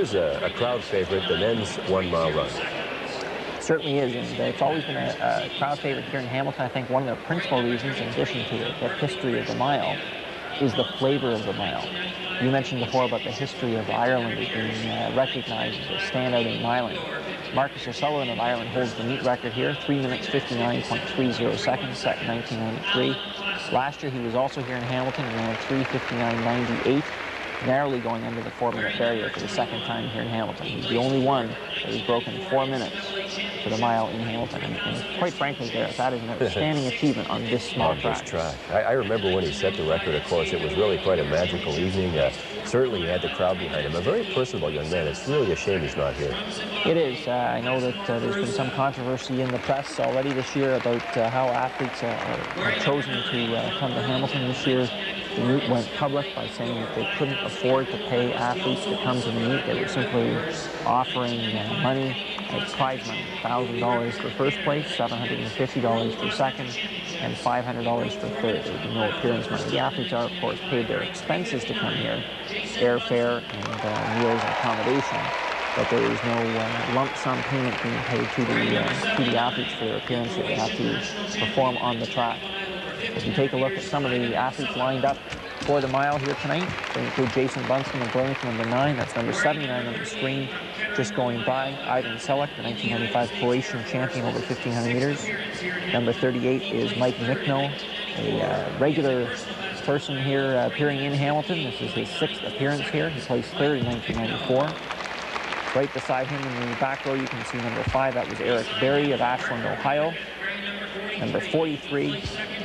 is a crowd favorite, the men's 1 mile run. Certainly is, and it's always been a crowd favorite here in Hamilton. I think one of the principal reasons, in addition to the history of the mile, is the flavor of the mile. You mentioned before about the history of Ireland as being recognized as a standout in miling. Marcus O'Sullivan of Ireland holds the meet record here, 3 minutes 59.30 seconds, set in 1993. Last year he was also here in Hamilton and ran 3:59.98, narrowly going under the 4-minute barrier for the second time here in Hamilton. He's the only one that has broken 4 minutes for the mile in Hamilton, and quite frankly, Gareth, that is an outstanding achievement on this small track. I remember when he set the record, of course, it was really quite a magical evening. Certainly he had the crowd behind him. A very personable young man. It's really a shame he's not here. It is. I know that there's been some controversy in the press already this year about how athletes are chosen to come to Hamilton this year. The meet went public by saying that they couldn't afford to pay athletes to come to the meet. They were simply offering money as prize money, $1,000 for first place, $750 for second, and $500 for third. There would be no appearance money. The athletes are, of course, paid their expenses to come here, airfare and meals and accommodation, but there is no lump sum payment being paid to the athletes for their appearance that they have to perform on the track. If you take a look at some of the athletes lined up for the mile here tonight, they include Jason Bunston of Burlington, number 9. That's number 79 on the screen, just going by. Ivan Selleck, the 1995 Croatian champion over 1,500 meters. Number 38 is Mike Michno, a regular person here appearing in Hamilton. This is his 6th appearance here. He placed 3rd in 1994. Right beside him in the back row, you can see number 5. That was Eric Berry of Ashland, Ohio. Number 43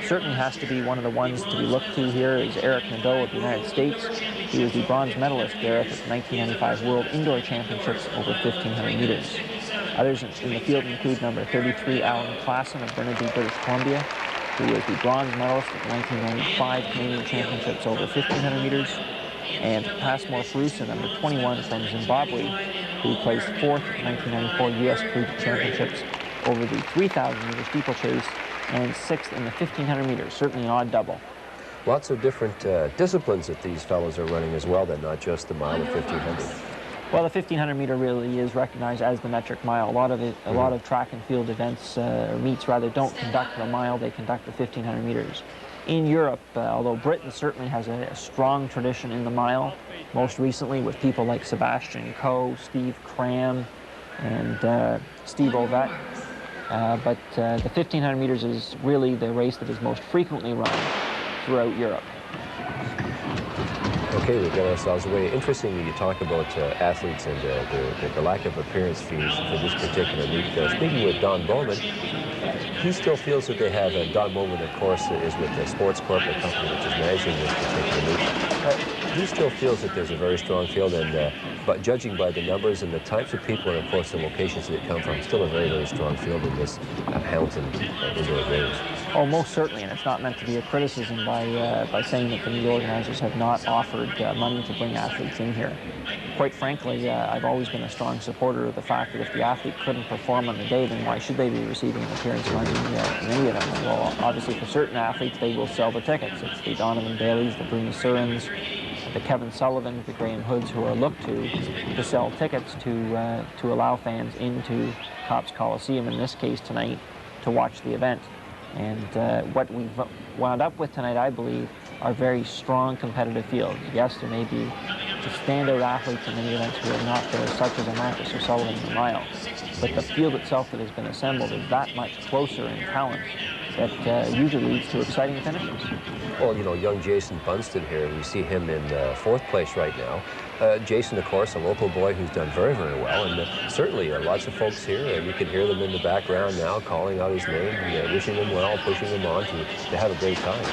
certainly has to be one of the ones to be looked to here is Eric Nedeau of the United States. He was the bronze medalist, Gareth, at the 1995 World Indoor Championships over 1,500 meters. Others in the field include number 33, Allan Klassen of Nedeau, British Columbia, who was the bronze medalist at the 1995 Canadian Championships over 1,500 meters, and Passmore Farusa, number 21 from Zimbabwe, who placed 4th at the 1994 U.S. Collegiate Championships over the 3,000-meter steeplechase, and 6th in the 1,500 meters, certainly an odd double. Lots of different disciplines that these fellows are running as well, then, not just the mile of 1,500. Well, the 1,500 meter really is recognized as the metric mile. A lot of track and field events, or meets rather, don't conduct the mile, they conduct the 1,500 meters. In Europe, although Britain certainly has a strong tradition in the mile, most recently with people like Sebastian Coe, Steve Cram, and Steve Ovett. But the 1,500 meters is really the race that is most frequently run throughout Europe. Okay, we've got ourselves away. Interestingly, you talk about athletes and the lack of appearance fees for this particular meet. Speaking with Don Bowman, he still feels that they have, Don Bowman, of course, is with the Sports Corp, a company which is managing this particular meet. He still feels that there's a very strong field, and but judging by the numbers and the types of people and, of course, the locations that they come from, still a very, very strong field in this Hamilton indoor games. Oh, most certainly, and it's not meant to be a criticism by saying that the meet organizers have not offered money to bring athletes in here. Quite frankly, I've always been a strong supporter of the fact that if the athlete couldn't perform on the day, then why should they be receiving an appearance money in any of them? Well, obviously for certain athletes, they will sell the tickets. It's the Donovan Baileys, the Bruna Surins, the Kevin Sullivans, the Graham Hoods, who are looked to sell tickets to allow fans into Copps Coliseum, in this case tonight, to watch the event. And what we've wound up with tonight, I believe, are very strong competitive fields. Yes, there may be the standout athletes in many events who are not there, such as a Marcus O'Sullivan in the mile. But the field itself that has been assembled is that much closer in talent that usually leads to exciting finishes. Well, you know, young Jason Bunston here, we see him in 4th place right now. Jason, of course, a local boy who's done very, very well, and certainly lots of folks here, you can hear them in the background now calling out his name, wishing him well, pushing him on to have a great time.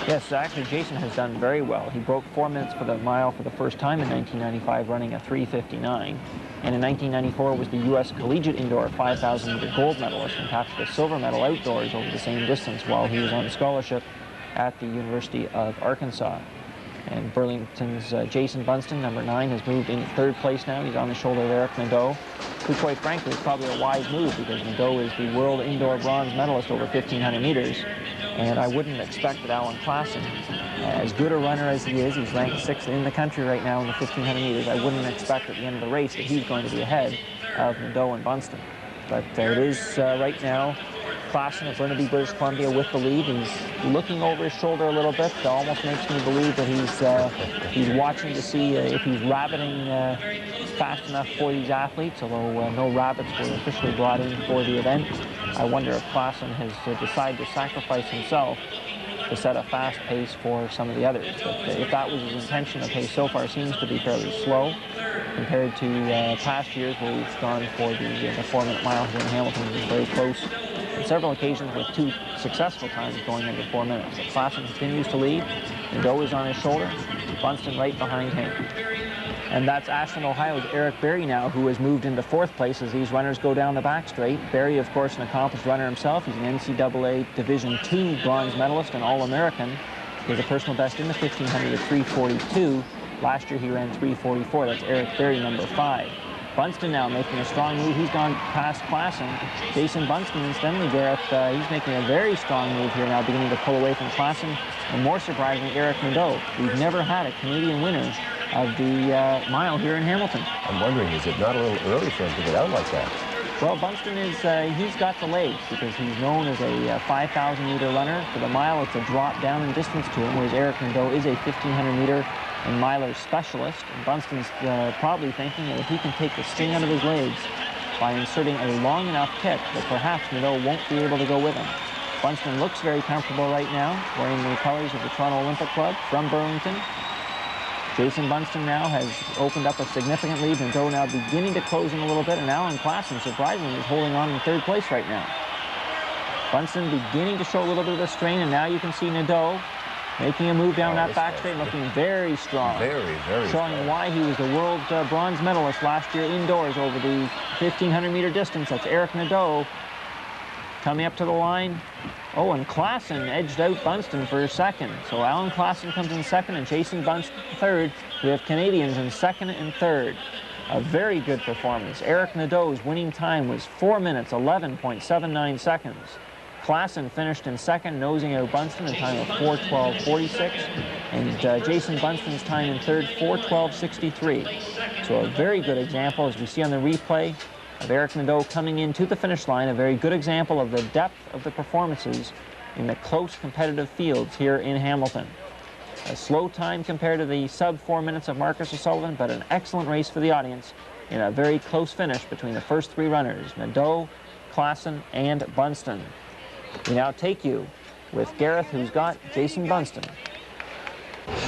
Yes, actually, Jason has done very well. He broke 4 minutes for the mile for the first time in 1995, running a 3:59. And in 1994 was the U.S. Collegiate Indoor 5,000-meter gold medalist and captured a silver medal outdoors over the same distance while he was on scholarship at the University of Arkansas. And Burlington's Jason Bunston, number 9, has moved in 3rd place now. He's on the shoulder of Eric Nedeau, who quite frankly is probably a wise move because Nedeau is the world indoor bronze medalist over 1,500 meters. And I wouldn't expect that Allan Klassen, as good a runner as he is, he's ranked 6th in the country right now in the 1,500 meters, I wouldn't expect at the end of the race that he's going to be ahead of Nedeau and Bunston. But it is right now Klassen of Burnaby, British Columbia with the lead. He's looking over his shoulder a little bit. It almost makes me believe that he's watching to see if he's rabbiting fast enough for these athletes, although no rabbits were officially brought in for the event. I wonder if Klassen has decided to sacrifice himself to set a fast pace for some of the others. But if that was his intention, the pace so far seems to be fairly slow compared to past years where we've gone for the 4-minute mile here in Hamilton. It was very close on several occasions with 2 successful times going under 4 minutes. But Klassen continues to lead. Nedeau is on his shoulder. Bunston right behind him. And that's Ashland, Ohio's Eric Berry now, who has moved into 4th place as these runners go down the back straight. Berry, of course, an accomplished runner himself. He's an NCAA Division II bronze medalist and All-American. He has a personal best in the 1,500 at 3:42. Last year he ran 3:44. That's Eric Berry, number 5. Bunston now making a strong move. He's gone past Klassen. Jason Bunston, incidentally, Gareth, he's making a very strong move here now, beginning to pull away from Klassen. And more surprisingly, Eric Nedeau. We've never had a Canadian winner of the mile here in Hamilton. I'm wondering, is it not a little early for him to get out like that? Well, Bunston is, he's got the legs because he's known as a 5,000-meter runner. For the mile, it's a drop down in distance to him, whereas Eric Nedeau is a 1,500-meter and miler specialist. And Bunston's probably thinking that if he can take the sting out of his legs by inserting a long enough kick, that perhaps Nedeau won't be able to go with him. Bunston looks very comfortable right now, wearing the colors of the Toronto Olympic Club from Burlington. Jason Bunston now has opened up a significant lead. Nedeau now beginning to close in a little bit, and Allan Klassen, surprisingly, is holding on in 3rd place right now. Bunston beginning to show a little bit of the strain, and now you can see Nedeau making a move down that back straight, looking very strong. Very showing strong. Why he was the world bronze medalist last year indoors over the 1,500-meter distance. That's Eric Nedeau coming up to the line. Oh, and Klassen edged out Bunston for 2nd. So Allan Klassen comes in 2nd and Jason Bunston 3rd. We have Canadians in 2nd and 3rd. A very good performance. Eric Nedeau's winning time was 4 minutes, 11.79 seconds. Klassen finished in 2nd, nosing out Bunston, a time of 4:12.46. And Jason Bunston's time in 3rd, 4:12.63. So a very good example, as we see on the replay, of Eric Nedeau coming into the finish line, a very good example of the depth of the performances in the close competitive fields here in Hamilton. A slow time compared to the sub 4 minutes of Marcus O'Sullivan, but an excellent race for the audience in a very close finish between the first 3 runners, Nedeau, Klassen, and Bunston. We now take you with Gareth, who's got Jason Bunston.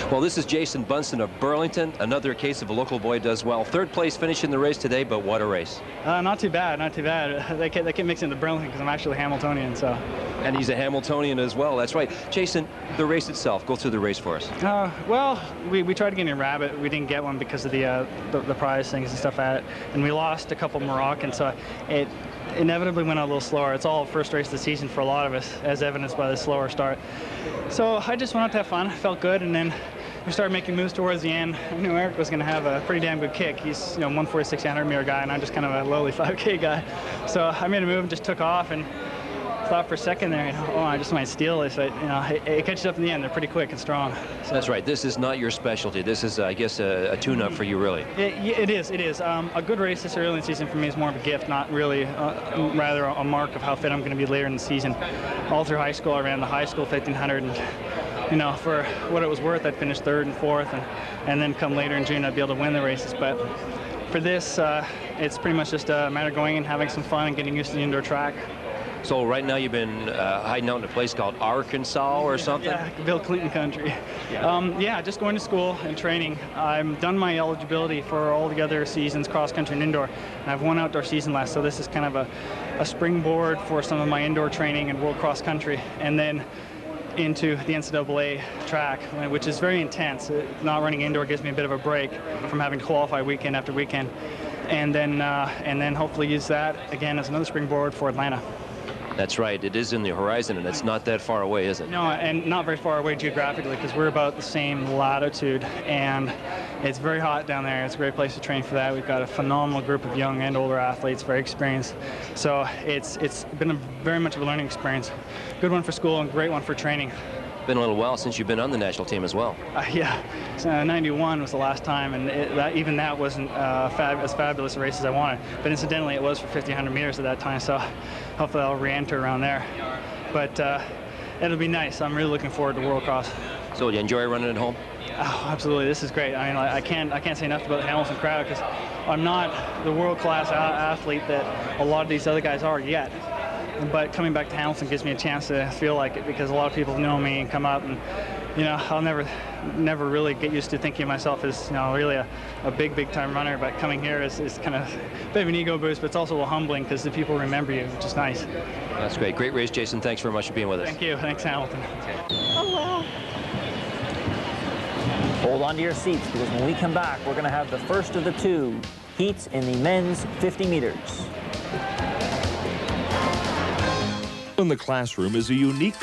Well, this is Jason Bunston of Burlington. Another case of a local boy does well. 3rd place finish in the race today, but what a race. Not too bad, not too bad. They kept mixing the Burlington because I'm actually Hamiltonian, so. And he's a Hamiltonian as well, that's right. Jason, the race itself, go through the race for us. Well, we tried to get a rabbit. We didn't get one because of the prize things and stuff at it. And we lost a couple Moroccans, so it inevitably went a little slower. It's all first race of the season for a lot of us, as evidenced by the slower start. So I just went out to have fun, felt good, and then we started making moves towards the end. I knew Eric was going to have a pretty damn good kick. He's 146 100-meter guy, and I'm just kind of a lowly 5K guy. So I made a move and just took off, and thought for a second there, oh, I just might steal this. But, it catches up in the end. They're pretty quick and strong. So. That's right. This is not your specialty. This is, I guess, a tune-up for you, really. It is. A good race this early in the season for me is more of a gift, not really, rather a mark of how fit I'm going to be later in the season. All through high school, I ran the high school 1,500, and for what it was worth, I'd finish 3rd and 4th, and then come later in June, I'd be able to win the races. But for this, it's pretty much just a matter of going and having some fun and getting used to the indoor track. So right now you've been hiding out in a place called Arkansas or something? Yeah, Bill Clinton country. Yeah, just going to school and training. I've done my eligibility for all the other seasons, cross country and indoor, and I've one outdoor season left, so this is kind of a springboard for some of my indoor training and world cross country, and then into the NCAA track, which is very intense. Not running indoor gives me a bit of a break from having to qualify weekend after weekend, and then hopefully use that again as another springboard for Atlanta. That's right. It is in the horizon, and it's not that far away, is it? No, and not very far away geographically, because we're about the same latitude, and it's very hot down there. It's a great place to train for that. We've got a phenomenal group of young and older athletes, very experienced. So it's been very much of a learning experience. Good one for school and great one for training. Been a little while since you've been on the national team as well. Yeah, so, 91 was the last time, and even that wasn't as fabulous a race as I wanted. But incidentally, it was for 1,500 meters at that time, so hopefully I'll re-enter around there. But it'll be nice. I'm really looking forward to World Cross. So you enjoy running at home? Oh, absolutely. This is great. I mean, I can't say enough about the Hamilton crowd, because I'm not the world-class athlete that a lot of these other guys are yet. But coming back to Hamilton gives me a chance to feel like it, because a lot of people know me and come up, and I'll never really get used to thinking of myself as really a big time runner. But coming here is kind of a bit of an ego boost, but it's also a little humbling because the people remember you, which is nice. That's great. Great race, Jason. Thanks very much for being with us. Thank you. Thanks, Hamilton. Oh, well. Hold on to your seats, because when we come back, we're going to have the first of the two heats in the men's 50 meters. In the classroom is a unique